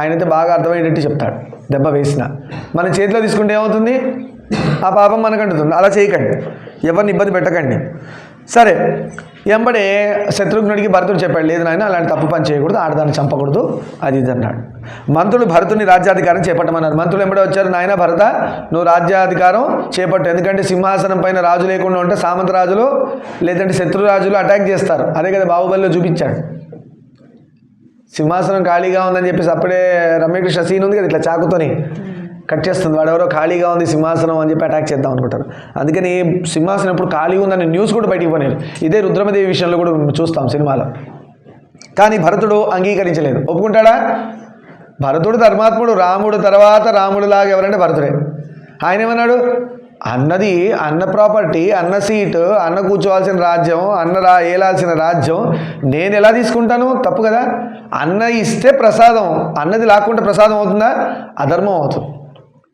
ఆయనైతే బాగా అర్థమయ్యేటట్టు చెప్తాడు. దెబ్బ వేసిన మన చేతిలో తీసుకుంటే ఏమవుతుంది? ఆ పాపం మనకు అంటుతుంది. అలా చేయకండి, ఎవరిని ఇబ్బంది పెట్టకండి. సరే, ఎంబడే శత్రుఘ్నుడికి భరతుడు చెప్పాడు, లేదు నాయన అలాంటి తప్పు పని చేయకూడదు, ఆడదాన్ని చంపకూడదు, అది ఇది అన్నాడు. మంత్రులు భరతుని రాజ్యాధికారం చేపట్టమన్నారు. మంత్రులు ఎంబడే వచ్చారు, నాయన భరత నువ్వు రాజ్యాధికారం చేపట్టు, ఎందుకంటే సింహాసనం పైన రాజు లేకుండా ఉంటే సామంత రాజులు లేదంటే శత్రురాజులు అటాక్ చేస్తారు. అదే కదా బాహుబలిలో చూపించాడు. సింహాసనం ఖాళీగా ఉందని చెప్పేసి అప్పుడే రమ్యకృష్ణ సీన్ ఉంది కదా, ఇట్లా చాకుతోని కట్ చేస్తుంది. వాడెవరో ఖాళీగా ఉంది సింహాసనం అని చెప్పి అటాక్ చేద్దాం అనుకుంటారు. అందుకని సింహాసనం ఎప్పుడు ఖాళీ ఉందని న్యూస్ కూడా బయటికి పోలేదు. ఇదే రుద్రమదేవి విషయంలో కూడా చూస్తాం సినిమాలో. కానీ భరతుడు అంగీకరించలేదు. ఒప్పుకుంటాడా? భరతుడు ధర్మాత్ముడు, రాముడు తర్వాత రాముడులాగా ఎవరంటే భరతుడే. ఆయన ఏమన్నాడు? అన్నది అన్న ప్రాపర్టీ, అన్న సీటు, అన్న కూర్చోవాల్సిన రాజ్యం, ఏలాల్సిన రాజ్యం నేను ఎలా తీసుకుంటాను? తప్పు కదా. అన్న ఇస్తే ప్రసాదం, అన్నది లాక్కుంటే ప్రసాదం అవుతుందా? అధర్మం అవుతుంది.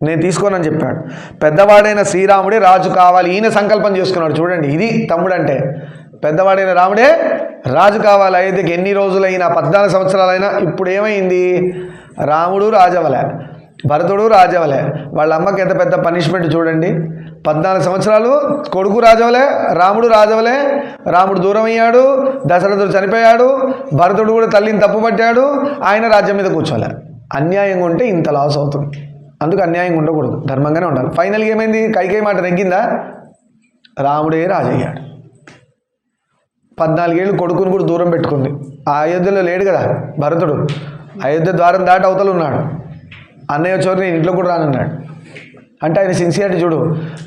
నేను తీసుకోనని చెప్పాడు. పెద్దవాడైన శ్రీరాముడే రాజు కావాలి, ఈయన సంకల్పం చేసుకున్నాడు. చూడండి, ఇది తమ్ముడు అంటే. పెద్దవాడైన రాముడే రాజు కావాలి. అయితే ఎన్ని రోజులైనా 14 సంవత్సరాలైనా ఇప్పుడు ఏమైంది? రాముడు రాజవలే, భరతుడు రాజవలే. వాళ్ళ అమ్మకి ఎంత పెద్ద పనిష్మెంట్ చూడండి. 14 సంవత్సరాలు కొడుకు రాజవలే, రాముడు రాజవలే. రాముడు దూరం అయ్యాడు, దశరథుడు చనిపోయాడు, భరతుడు కూడా తల్లిని తప్పుపట్టాడు, ఆయన రాజ్యం మీద కూర్చోలే. అన్యాయంగా ఉంటే ఇంత లాస్ అవుతుంది. అందుకు అన్యాయంగా ఉండకూడదు, ధర్మంగానే ఉండాలి. ఫైనల్గా ఏమైంది? కైకేయి మాట నెగ్గిందా? రాముడే రాజయ్యాడు. 14 ఏళ్ళు కొడుకుని కూడా దూరం పెట్టుకుంది. ఆ అయోధ్యలో లేడు కదా భరతుడు, అయోధ్య ద్వారం దాటి అవతలు ఉన్నాడు. అన్నయ్య చోరు నేను ఇంట్లో కూడా రానన్నాడు. అంటే ఆయన సిన్సియారిటీ చూడు.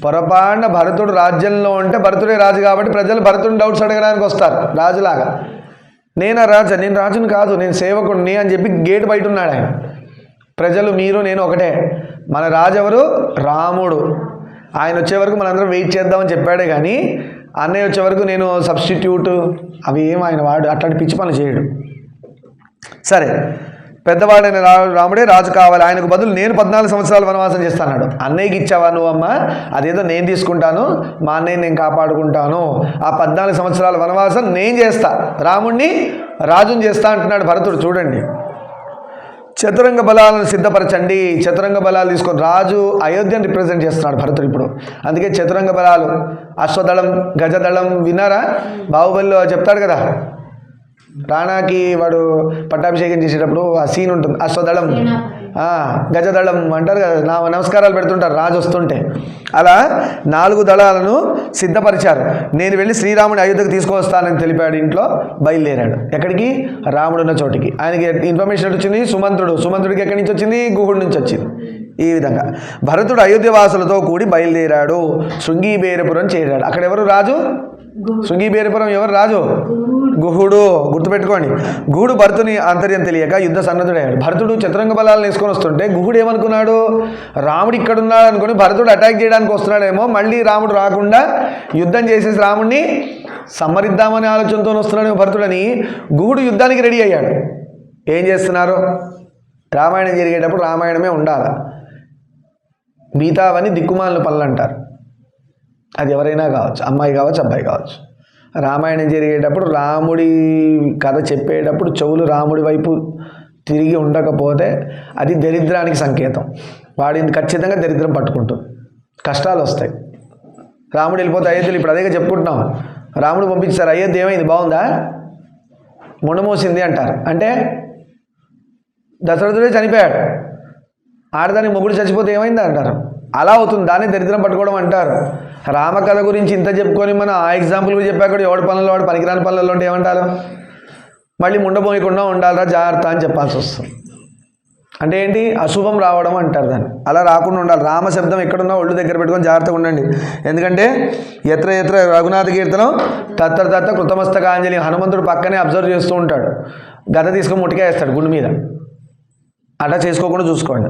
పొరపాటున భరతుడు రాజ్యంలో ఉంటే భరతుడే రాజు కాబట్టి ప్రజలు భరతుడిని డౌట్స్ అడగడానికి వస్తారు రాజులాగా. నేను రాజుని కాదు, నేను సేవకుడిని అని చెప్పి గేటు బయట ఉన్నాడు ఆయన. ప్రజలు మీరు నేను ఒకటే, మన రాజు ఎవరు? రాముడు. ఆయన వచ్చే వరకు మనందరం వెయిట్ చేద్దామని చెప్పాడే కానీ అన్నయ్య వచ్చే వరకు నేను సబ్స్టిట్యూట్ అవి ఏం ఆయన వాడు అట్లాంటి పిచ్చి పనులు చేయడు. సరే, పెద్దవాడైన రాముడే రాజు కావాలి, ఆయనకు బదులు నేను 14 సంవత్సరాలు వనవాసం చేస్తాను. అన్నయ్యకి ఇచ్చావా నువ్వు అమ్మ? అదేదో నేను తీసుకుంటాను, మా అన్నయ్యని నేను కాపాడుకుంటాను, ఆ 14 సంవత్సరాల వనవాసం నేను చేస్తా, రాముణ్ణి రాజుని చేస్తా అంటున్నాడు భరతుడు. చూడండి, చతురంగ బలాలను సిద్ధపరచండి. చతురంగ బలాలు తీసుకొని రాజు అయోధ్యను రిప్రజెంట్ చేస్తున్నాడు భరతుడు ఇప్పుడు. అందుకే చతురంగ బలాలు, అశ్వదళం, గజదళం విన్నారా? బాహుబలిలో చెప్తాడు కదా, రాణాకి వాడు పట్టాభిషేకం చేసేటప్పుడు ఆ సీన్ ఉంటుంది, అశ్వదళం గజదళం అంటారు కదా, నమస్కారాలు పెడుతుంటారు రాజు వస్తుంటే. అలా 4 దళాలను సిద్ధపరిచారు. నేను వెళ్ళి శ్రీరాముని అయోధ్యకు తీసుకువస్తానని తెలిపాడు. ఇంట్లో బయలుదేరాడు. ఎక్కడికి? రాముడున్న చోటికి. ఆయనకి ఇన్ఫర్మేషన్ వచ్చింది సుమంత్రుడికి ఎక్కడి నుంచి వచ్చింది? గుహుడి నుంచి వచ్చింది. ఈ విధంగా భరతుడు అయోధ్యవాసులతో కూడి బయలుదేరాడు. శృంగిబేరపురం చేరాడు. అక్కడ ఎవరు రాజు? శృంగిబేరపురం ఎవరు రాజు? గుహుడు. గుర్తుపెట్టుకోండి, గుహుడు భరతుని ఆంతర్యం తెలియక యుద్ధ సన్నద్ధుడయ్యాడు. భరతుడు చతురంగ బలాలను వేసుకొని వస్తుంటే గుహుడు ఏమనుకున్నాడు? రాముడు ఇక్కడ ఉన్నాడు అనుకుని భరతుడు అటాక్ చేయడానికి వస్తున్నాడేమో, మళ్ళీ రాముడు రాకుండా యుద్ధం చేసేసి రాముడిని సమ్మరిద్దామనే ఆలోచనతో వస్తున్నాడేమో భరతుడని గుహుడు యుద్ధానికి రెడీ అయ్యాడు. ఏం చేస్తున్నారు? రామాయణం జరిగేటప్పుడు రామాయణమే ఉండాలి, మిగతావన్నీ దిక్కుమాలిన పనులు అంటారు. అది ఎవరైనా కావచ్చు, అమ్మాయి కావచ్చు, అబ్బాయి కావచ్చు. రామాయణం జరిగేటప్పుడు రాముడి కథ చెప్పేటప్పుడు చెవులు రాముడి వైపు తిరిగి ఉండకపోతే అది దరిద్రానికి సంకేతం. వాడిని ఖచ్చితంగా దరిద్రం పట్టుకుంటుంది, కష్టాలు వస్తాయి. రాముడు వెళ్ళిపోతే అయోధ్యలు ఇప్పుడు అదేగా చెప్పుకుంటున్నాం. రాముడు పంపించారు, అయోధ్య ఏమైంది? బాగుందా? మొండమోసింది అంటారు. అంటే దశరథుడే చనిపోయాడు, ఆడదానికి మొగుడు చచ్చిపోతే ఏమైంది అంటారు. అలా అవుతుంది, దాన్ని దరిద్రం పట్టుకోవడం అంటారు. రామకథ గురించి ఇంత చెప్పుకొని మనం ఆ ఎగ్జాంపుల్ కూడా చెప్పాక కూడా ఎవడి పనుల్లో వాడు పనికిరాని పనులలో ఉంటే ఏమంటారు? మళ్ళీ ముండబోయకుండా ఉండాలరా జాగ్రత్త అని చెప్పాల్సి వస్తుంది. అంటే ఏంటి? అశుభం రావడం అంటారు దాన్ని. అలా రాకుండా ఉండాలి. రామశబ్దం ఎక్కడున్నా ఒళ్ళు దగ్గర పెట్టుకొని జాగ్రత్తగా ఉండండి. ఎందుకంటే ఎత్ర ఎత్ర రఘునాథ కీర్తనం తత్ర కృతమస్తకాంజలి. హనుమంతుడు పక్కనే అబ్జర్వ్ చేస్తూ ఉంటాడు, గద తీసుకొని ముట్టిగా వేస్తాడు గుండు మీద. అట్లా చేసుకోకుండా చూసుకోండి.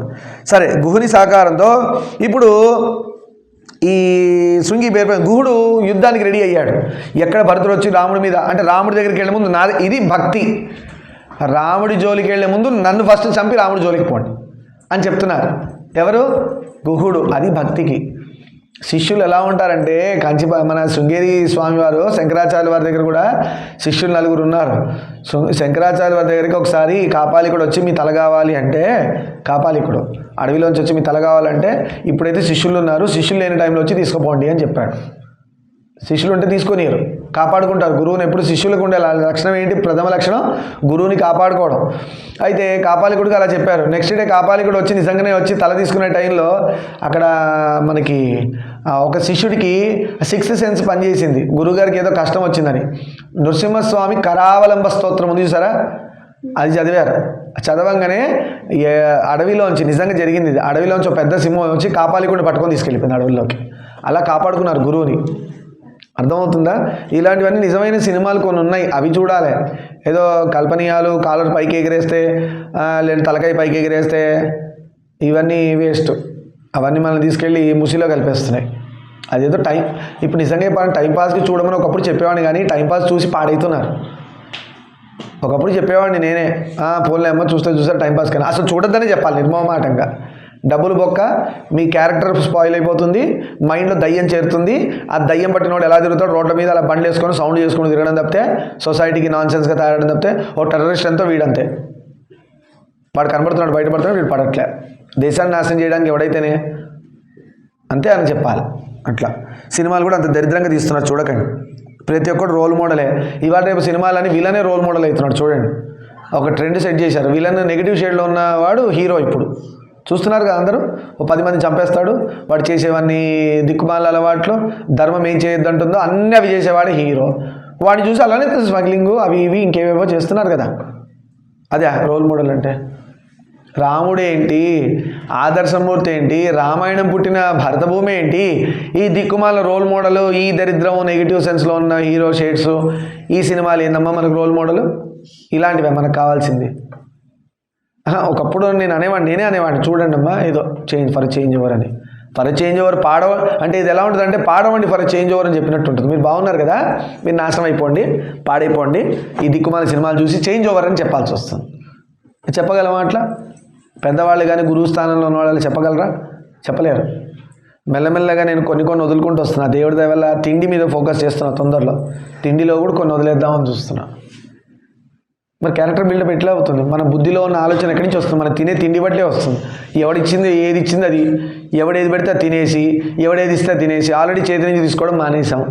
సరే, గుహుని సహకారంతో ఇప్పుడు ఈ శృంగిబేరపురం గుహుడు యుద్ధానికి రెడీ అయ్యాడు. ఎక్కడ భరతుడు వచ్చి రాముడి మీద, అంటే రాముడి దగ్గరికి వెళ్ళే ముందు ఇది భక్తి, రాముడి జోలికి వెళ్ళే ముందు నన్ను ఫస్ట్ చంపి రాముడి జోలికి పోండి అని చెప్తున్నారు. ఎవరు? గుహుడు. అది భక్తికి. శిష్యులు ఎలా ఉంటారంటే మన శృంగేరి స్వామివారు శంకరాచార్య వారి దగ్గర కూడా శిష్యులు 4 ఉన్నారు. శంకరాచార్య వారి దగ్గరికి ఒకసారి కాపాలికుడు వచ్చి మీ తల కావాలి అంటే, కాపాలికుడు అడవిలోంచి వచ్చి మీ తల కావాలంటే, ఇప్పుడైతే శిష్యులు ఉన్నారు, శిష్యులు లేని టైంలో వచ్చి తీసుకుపోండి అని చెప్పాడు. శిష్యులు ఉంటే తీసుకొనియరు, కాపాడుకుంటారు గురువుని. ఎప్పుడు శిష్యులకు ఉండే లక్షణం ఏంటి? ప్రథమ లక్షణం గురువుని కాపాడుకోవడం. అయితే కాపాలికుడికి అలా చెప్పారు. నెక్స్ట్ డే కాపాలికుడు వచ్చి నిజంగానే వచ్చి తల తీసుకునే టైంలో అక్కడ మనకి ఒక శిష్యుడికి 6th సెన్స్ పనిచేసింది. గురువుగారికి ఏదో కష్టం వచ్చిందని నృసింహస్వామి కరావలంబ స్తోత్రం ఉంది చూసారా, అది చదివారు. చదవంగానే అడవిలోంచి, నిజంగా జరిగింది ఇది, అడవిలోంచి ఒక పెద్ద సింహం వచ్చి కాపాలికుడిని పట్టుకొని తీసుకెళ్ళిపోయింది అడవిలోకి. అలా కాపాడుకున్నారు గురువుని. అర్థమవుతుందా? ఇలాంటివన్నీ నిజమైన సినిమాలు కొన్ని ఉన్నాయి, అవి చూడాలి. ఏదో కల్పనీయాలు, కాలర్ పైకి ఎగిరేస్తే లేదా తలకాయ పైకి ఎగిరేస్తే ఇవన్నీ వేస్ట్. అవన్నీ మనం తీసుకెళ్ళి ముసిలో కలిపేస్తున్నాయి. అదేదో ఇప్పుడు నిజంగా చెప్పాలని టైంపాస్కి చూడమని ఒకప్పుడు చెప్పేవాడిని, కానీ టైంపాస్ చూసి పాడవుతున్నారు. ఒకప్పుడు చెప్పేవాడిని నేనే, పోన్లే అమ్మ చూసారు టైంపాస్ కానీ అసలు చూడొద్దనే చెప్పాలి నిర్మమాటంగా. డబ్బులు బొక్క, మీ క్యారెక్టర్ స్పాయిల్ అయిపోతుంది, మైండ్లో దయ్యం చేరుతుంది. ఆ దయ్యం పట్టినోడు ఎలా తిరుగుతాడు రోడ్ల మీద, అలా బండ్లు వేసుకొని సౌండ్ చేసుకుని తిరగడం తప్పితే, సొసైటీకి నాన్ సెన్స్గా తయారడం తప్పితే, ఓ టెర్రరిస్ట్ ఎంతో వీడంతే. వాడు కనబడుతున్నాడు, బయటపడుతున్నాడు, వీడు పడట్లే. దేశాన్ని నాశనం చేయడానికి ఎవడైతేనే అంతే అని చెప్పాలి. అట్లా సినిమాలు కూడా అంత దరిద్రంగా తీస్తున్నారు, చూడకండి. ప్రతి ఒక్కడు రోల్ మోడలే. ఇవాళ రేపు సినిమాలని విలనే రోల్ మోడల్ అవుతున్నాడు. చూడండి, ఒక ట్రెండ్ సెట్ చేశారు. విలన్ నెగిటివ్ షేడ్లో ఉన్నవాడు హీరో. ఇప్పుడు చూస్తున్నారు కదా అందరూ, ఓ 10 మంది చంపేస్తాడు, వాడు చేసేవన్నీ దిక్కుమాల అలవాట్లు, ధర్మం ఏం చేయొద్దంటుందో అన్నీ అవి చేసేవాడే హీరో. వాడిని చూసి అలానే స్మగ్లింగ్ అవి ఇవి ఇంకేవేవో చేస్తున్నారు కదా. అదే రోల్ మోడల్ అంటే. రాముడేంటి, ఆదర్శమూర్తి ఏంటి, రామాయణం పుట్టిన భరతభూమి ఏంటి, ఈ దిక్కుమాల రోల్ మోడల్, ఈ దరిద్రం నెగిటివ్ సెన్స్లో ఉన్న హీరో షేడ్స్, ఈ సినిమాలు ఏందమ్మా మనకు రోల్ మోడల్? ఇలాంటివే మనకు కావాల్సింది. ఒకప్పుడు నేను నేనే అనేవాడిని, చూడండి అమ్మా ఏదో ఫర్ చేంజ్ ఓవర్ అని. ఫర్ చేంజ్ ఓవర్ అంటే ఇది ఎలా ఉంటుంది అంటే పాడవండి ఫర్ చేంజ్ ఓవర్ అని చెప్పినట్టు ఉంటుంది. మీరు బాగున్నారు కదా, మీరు నాశనం అయిపోండి, పాడైపోండి, ఈ దిక్కుమాల సినిమాలు చూసి చేంజ్ ఓవర్ అని చెప్పాల్సి వస్తుంది. చెప్పగలమా అట్లా? పెద్దవాళ్ళు కానీ గురువు స్థానంలో ఉన్న వాళ్ళు చెప్పగలరా? చెప్పలేరు. మెల్లమెల్లగా నేను కొన్ని వదులుకుంటూ వస్తున్నా. దేవుడి దయ వల్ల తిండి మీద ఫోకస్ చేస్తున్నా. తొందరలో తిండిలో కూడా కొన్ని వదిలేద్దామని చూస్తున్నా. మరి క్యారెక్టర్ బిల్డప్ ఎట్లా అవుతుంది? మన బుద్ధిలో ఉన్న ఆలోచన ఎక్కడి నుంచి వస్తుంది? మన తినే తిండి బట్టే వస్తుంది. ఎవడిచ్చింది ఏది ఇచ్చింది అది, ఎవడేది పెడితే తినేసి, ఎవడేది ఇస్తే తినేసి ఆల్రెడీ చేతి నుంచి తీసుకోవడం మానేసాం.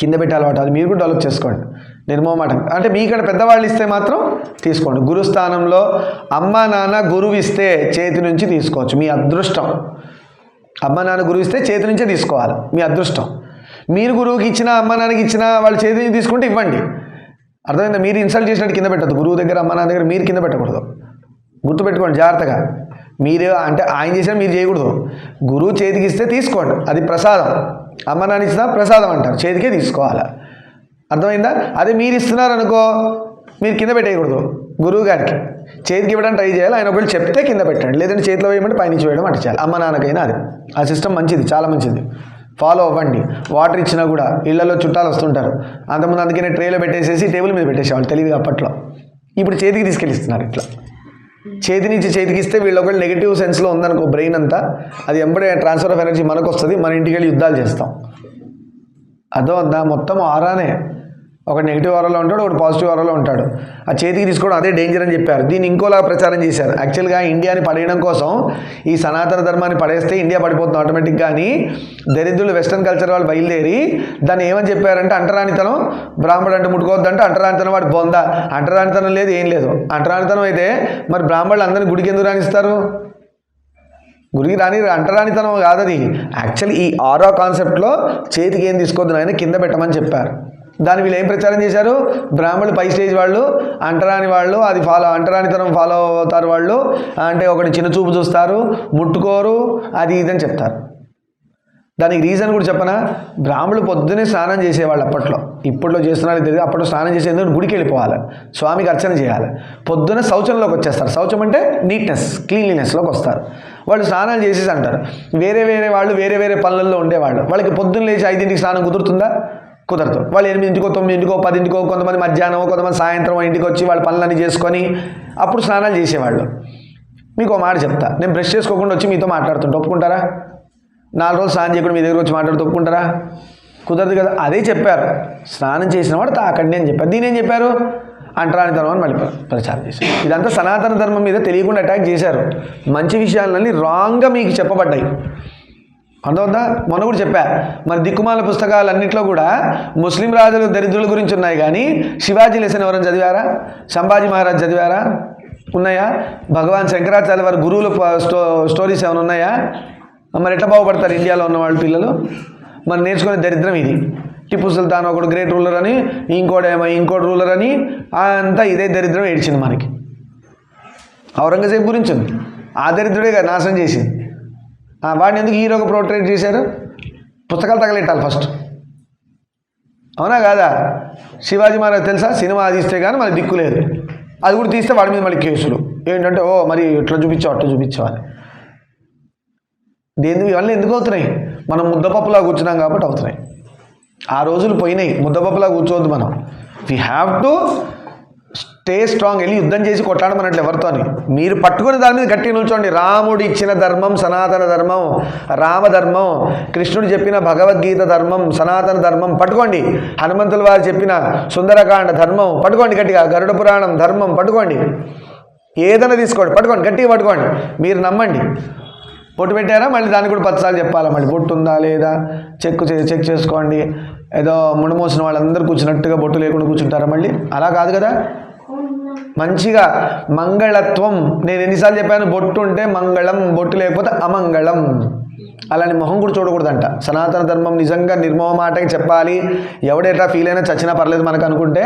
కింద పెట్టి అలవాటు, అది మీరు కూడా డెవలప్ చేసుకోండి నిర్మోహమాటం. అంటే మీక్కడ పెద్దవాళ్ళు ఇస్తే మాత్రం తీసుకోండి. గురుస్థానంలో అమ్మ నాన్న గురువు ఇస్తే చేతి నుంచి తీసుకోవచ్చు, మీ అదృష్టం. అమ్మ నాన్న గురువు ఇస్తే చేతి నుంచే తీసుకోవాలి, మీ అదృష్టం. మీరు గురువుకి ఇచ్చినా అమ్మ నాన్నకి ఇచ్చినా వాళ్ళ చేతి నుంచి తీసుకుంటే ఇవ్వండి. అర్థమైందా? మీరు ఇన్సల్ట్ చేసినట్టు కింద పెట్టద్దు. గురువు దగ్గర అమ్మ నాన్న దగ్గర మీరు కింద పెట్టకూడదు. గుర్తుపెట్టుకోండి జాగ్రత్తగా. మీరు అంటే ఆయన చేసినా మీరు చేయకూడదు. గురువు చేతికి ఇస్తే తీసుకోండి, అది ప్రసాదం. అమ్మ నాన్న ఇచ్చినా ప్రసాదం అంటారు, చేతికే తీసుకోవాలి. అర్థమైందా? అదే మీరు ఇస్తున్నారనుకో, మీరు కింద పెట్టేయకూడదు. గురువు గారికి చేతికి ఇవ్వడానికి ట్రై చేయాలి. ఆయన ఒకవేళ చెప్తే కింద పెట్టండి, లేదంటే చేతిలో వేయమంటే పైనుంచి వేయడం అట్ట చేయాలి. అమ్మ నాన్నకైనా అది ఆ సిస్టమ్ మంచిది, చాలా మంచిది, ఫాలో అవ్వండి. వాటర్ ఇచ్చినా కూడా ఇళ్లలో చుట్టాలు వస్తుంటారు. అంతకుముందు అందుకనే ట్రేలో పెట్టేసేసి టేబుల్ మీద పెట్టేసేవాళ్ళు తెలివిగా అప్పట్లో. ఇప్పుడు చేతికి తీసుకెళ్ళిస్తున్నారు. ఇట్లా చేతి నుంచి చేతికి ఇస్తే వీళ్ళు ఒకవేళ నెగిటివ్ సెన్స్లో ఉందనుకో బ్రెయిన్ అంతా, అది ఎంబడే ట్రాన్స్ఫర్ ఆఫ్ ఎనర్జీ మనకు వస్తుంది. మన ఇంటికి వెళ్ళి యుద్ధాలు చేస్తాం. అదో మొత్తం ఆరానే. ఒక నెగిటివ్ ఆరాలో ఉంటాడు, ఒకటి పాజిటివ్ ఆరాలో ఉంటాడు. ఆ చేతికి తీసుకోవడం అదే డేంజర్ అని చెప్పారు. దీన్ని ఇంకోలా ప్రచారం చేశారు. యాక్చువల్గా ఇండియాని పడేయడం కోసం ఈ సనాతన ధర్మాన్ని పడేస్తే ఇండియా పడిపోతుంది ఆటోమేటిక్గా అని దరిద్రులు వెస్టర్న్ కల్చర్ వాళ్ళు బయలుదేరి దాన్ని ఏమని చెప్పారంటే అంటరానితనం. బ్రాహ్మణుడు అంటే ముట్టుకోవద్దంటే అంటరానితనం, వాడు బొందా. అంటరానితనం లేదు, ఏం లేదు. అంటరానితనం అయితే మరి బ్రాహ్మణులు అందరినీ గుడికి ఎందుకు రాణిస్తారు? గురికి రాని అంటరానితనం కాదది. యాక్చువల్లీ ఈ ఆరో కాన్సెప్ట్లో చేతికి ఏం తీసుకోవద్దు ఆయన కింద పెట్టమని చెప్పారు. దాన్ని వీళ్ళు ఏం ప్రచారం చేశారు? బ్రాహ్మణులు పై స్టేజ్ వాళ్ళు, అంటరాని వాళ్ళు, అది అంటరానితనం ఫాలో అవుతారు వాళ్ళు. అంటే ఒకటి చిన్న చూపు చూస్తారు, ముట్టుకోరు, అది ఇదని చెప్తారు. దానికి రీజన్ కూడా చెప్పనా? బ్రాహ్మణులు పొద్దునే స్నానం చేసేవాళ్ళు అప్పట్లో. ఇప్పట్లో చేస్తున్నారో తెలియదు. అప్పట్లో స్నానం చేసేందుకు గుడికి వెళ్ళిపోవాలి, స్వామికి అర్చన చేయాలి. పొద్దున శౌచంలోకి వచ్చేస్తారు. శౌచం అంటే నీట్నెస్, క్లీన్లీనెస్లోకి వస్తారు. వాళ్ళు స్నానాలు చేసేసి అంటారు. వేరే వాళ్ళు వేరే పనులలో ఉండేవాళ్ళు. వాళ్ళకి పొద్దున్న లేచి 5ంటికి స్నానం కుదురుతుందా? కుదరదు. వాళ్ళు 8ంటికో 9ంటికో 10ంటికో, కొంతమంది మధ్యాహ్నం, కొంతమంది సాయంత్రం ఇంటికి వచ్చి వాళ్ళ పనులన్నీ చేసుకొని అప్పుడు స్నానాలు చేసేవాళ్ళు. మీకు ఒక మాట చెప్తా, నేను బ్రష్ చేసుకోకుండా వచ్చి మీతో మాట్లాడుతుంటే ఒప్పుకుంటారా? 4 రోజులు స్నానం చేయకుండా మీ దగ్గర వచ్చి మాట్లాడుతూ ఒప్పుకుంటారా? కుదరదు కదా. అదే చెప్పారు, స్నానం చేసిన వాడు తాకండి అని చెప్పారు. దీని ఏం చెప్పారు? అంటరానితనం అని మళ్ళీ ప్రచారం చేశారు. ఇదంతా సనాతన ధర్మం మీద తెలియకుండా అటాక్ చేశారు. మంచి విషయాలన్నీ రాంగ్గా మీకు చెప్పబడ్డాయి. అర్థమవుతుందా? మొన్న కూడా చెప్పా, మరి దిక్కుమాల పుస్తకాలన్నింటిలో కూడా ముస్లిం రాజుల దరిద్రుల గురించి ఉన్నాయి, కానీ శివాజీ లెసన్ ఎవరైనా చదివారా? సంభాజీ మహారాజ్ చదివారా? ఉన్నాయా? భగవాన్ శంకరాచార్య వారి గురువుల స్టోరీస్ ఏమైనా ఉన్నాయా? మరి ఎట్లా బాగుపడతారు ఇండియాలో ఉన్న వాళ్ళ పిల్లలు? మరి నేర్చుకునే దరిద్రం ఇది. టిప్పు సుల్తాన్ ఒకడు గ్రేట్ రూలర్ అని, ఇంకోటి రూలర్ అని, అంతా ఇదే దరిద్రం ఏడ్చింది మనకి. ఔరంగజేబు గురించి ఉంది, ఆ దరిద్రుడే నాశనం చేసింది. వాడిని ఎందుకు హీరోగా పోర్ట్రేట్ చేశారు? పుస్తకాలు తగలెట్టాలి ఫస్ట్, అవునా కాదా? శివాజీ మహారాజ్ తెలుసా? సినిమా తీస్తే కానీ మళ్ళీ దిక్కు లేదు. అది కూడా తీస్తే వాడి మీద మళ్ళీ కేసులు. ఏంటంటే మరి ఇట్లా చూపించావు అట్లా చూపించావాలి. ఇవన్నీ ఎందుకు అవుతున్నాయి? మనం ముద్దపప్పులా కూర్చున్నాం కాబట్టి అవుతున్నాయి. ఆ రోజులు పోయినాయి. ముద్దపప్పులా కూర్చోవద్దు మనం. We have to stay strong. వెళ్ళి యుద్ధం చేసి కొట్లాడమన్నట్లు ఎవరితో అని మీరు పట్టుకుని దాని మీద గట్టిగా నిల్చోండి. రాముడు ఇచ్చిన ధర్మం సనాతన ధర్మం, రామధర్మం, కృష్ణుడు చెప్పిన భగవద్గీత ధర్మం, సనాతన ధర్మం పట్టుకోండి. హనుమంతుల వారు చెప్పిన సుందరకాండ ధర్మం పట్టుకోండి గట్టిగా. గరుడ పురాణం ధర్మం పట్టుకోండి. ఏదైనా తీసుకోండి, పట్టుకోండి, గట్టిగా పట్టుకోండి. మీరు నమ్మండి. బొట్టు పెట్టారా? మళ్ళీ దానికి కూడా 10 సార్లు చెప్పాలా? మళ్ళీ బొట్టు ఉందా లేదా చెక్ చేసుకోండి. ఏదో ముడిమోసిన వాళ్ళందరూ కూర్చున్నట్టుగా బొట్టు లేకుండా కూర్చుంటారా? మళ్ళీ అలా కాదు కదా. మంచిగా మంగళత్వం. నేను ఎన్నిసార్లు చెప్పాను? బొట్టు ఉంటే మంగళం, బొట్టు లేకపోతే అమంగళం. అలాని మొహం కూడా చూడకూడదంట. సనాతన ధర్మం నిజంగా నిర్మోహమాటకి చెప్పాలి. ఎవడెట్లా ఫీల్ అయినా చచ్చినా పర్లేదు మనకు అనుకుంటే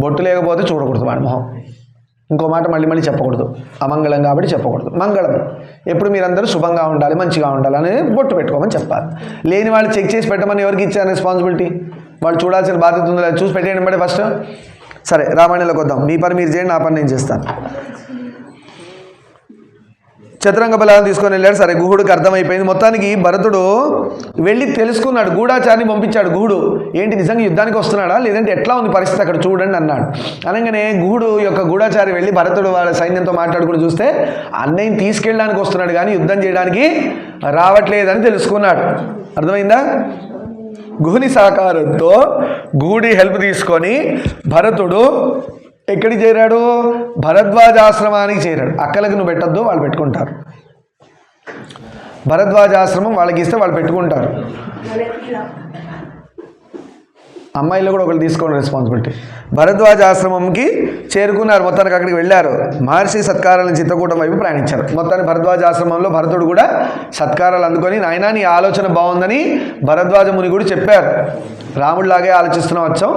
బొట్టు లేకపోతే చూడకూడదు వాడి మొహం. ఇంకో మాట మళ్ళీ చెప్పకూడదు. అమంగళం కాబట్టి చెప్పకూడదు. మంగళం ఎప్పుడు మీరందరూ శుభంగా ఉండాలి, మంచిగా ఉండాలి అని బొట్టు పెట్టుకోమని చెప్పాలి. లేని వాళ్ళు చెక్ చేసి పెట్టమని ఎవరికి ఇచ్చారు రెస్పాన్సిబిలిటీ? వాళ్ళు చూడాల్సిన బాధ్యత ఉందో లేదా చూసి పెట్టేయండి బట్టి ఫస్ట్. సరే రామాయణంలోకి వద్దాం. మీ పని మీరు చేయండి, నా పని నేను చేస్తాను. చతురంగ బలాన్ని తీసుకొని వెళ్ళాడు. సరే గుహుడికి అర్థమైపోయింది. మొత్తానికి భరతుడు వెళ్ళి తెలుసుకున్నాడు, గూఢాచారిని పంపించాడు. గుహుడు ఏంటి నిజంగా యుద్ధానికి వస్తున్నాడా లేదంటే ఎట్లా ఉంది పరిస్థితి అక్కడ చూడండి అన్నాడు. అనగానే గుహుడు యొక్క గూఢాచారి వెళ్ళి భరతుడు వాళ్ళ సైన్యంతో మాట్లాడుకుని చూస్తే అన్నయ్యని తీసుకెళ్ళడానికి వస్తున్నాడు కానీ యుద్ధం చేయడానికి రావట్లేదని తెలుసుకున్నాడు. అర్థమైందా? గుహుని సహకారంతో గుహుడి హెల్ప్ తీసుకొని భరతుడు ఎక్కడికి చేరాడు? భరద్వాజాశ్రమానికి చేరాడు. అక్కలకు నువ్వు పెట్టద్దు, వాళ్ళు పెట్టుకుంటారు. భరద్వాజాశ్రమం వాళ్ళకి ఇస్తే వాళ్ళు పెట్టుకుంటారు. అమ్మాయిలో కూడా ఒకళ్ళు తీసుకోండి రెస్పాన్సిబిలిటీ. భరద్వాజాశ్రమంకి చేరుకున్నారు. మొత్తానికి అక్కడికి వెళ్ళారు. మహర్షి సత్కారాలను చిత్రకూటం వైపు ప్రయాణించారు. మొత్తానికి భరద్వాజాశ్రమంలో భరతుడు కూడా సత్కారాలు అందుకొని, నాయనా నీ ఆలోచన బాగుందని భరద్వాజ ముని కూడా చెప్పారు. రాముడిలాగే ఆలోచిస్తున్నాం, వచ్చాం,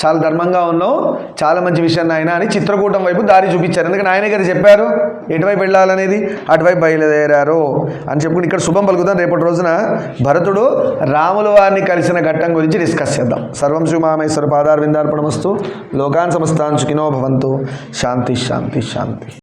చాలా ధర్మంగా ఉన్నావు, చాలా మంచి విషయం నాయన అని చిత్రకూటం వైపు దారి చూపించారు. ఎందుకంటే ఆయన గారు చెప్పారు ఎటువైపు వెళ్ళాలనేది, అటువైపు బయలుదేరారు అని చెప్పుకుని ఇక్కడ శుభం పలుకుతాం. రేపటి రోజున భరతుడు రాముల వారిని కలిసిన ఘట్టం గురించి డిస్కస్ చేద్దాం. సర్వం శ్రీమామేశ్వర పాదారవిందార్పణమస్తు. లోకాన్ సమస్తాన్ సుఖినో భవంతు. శాంతి శాంతి శాంతి.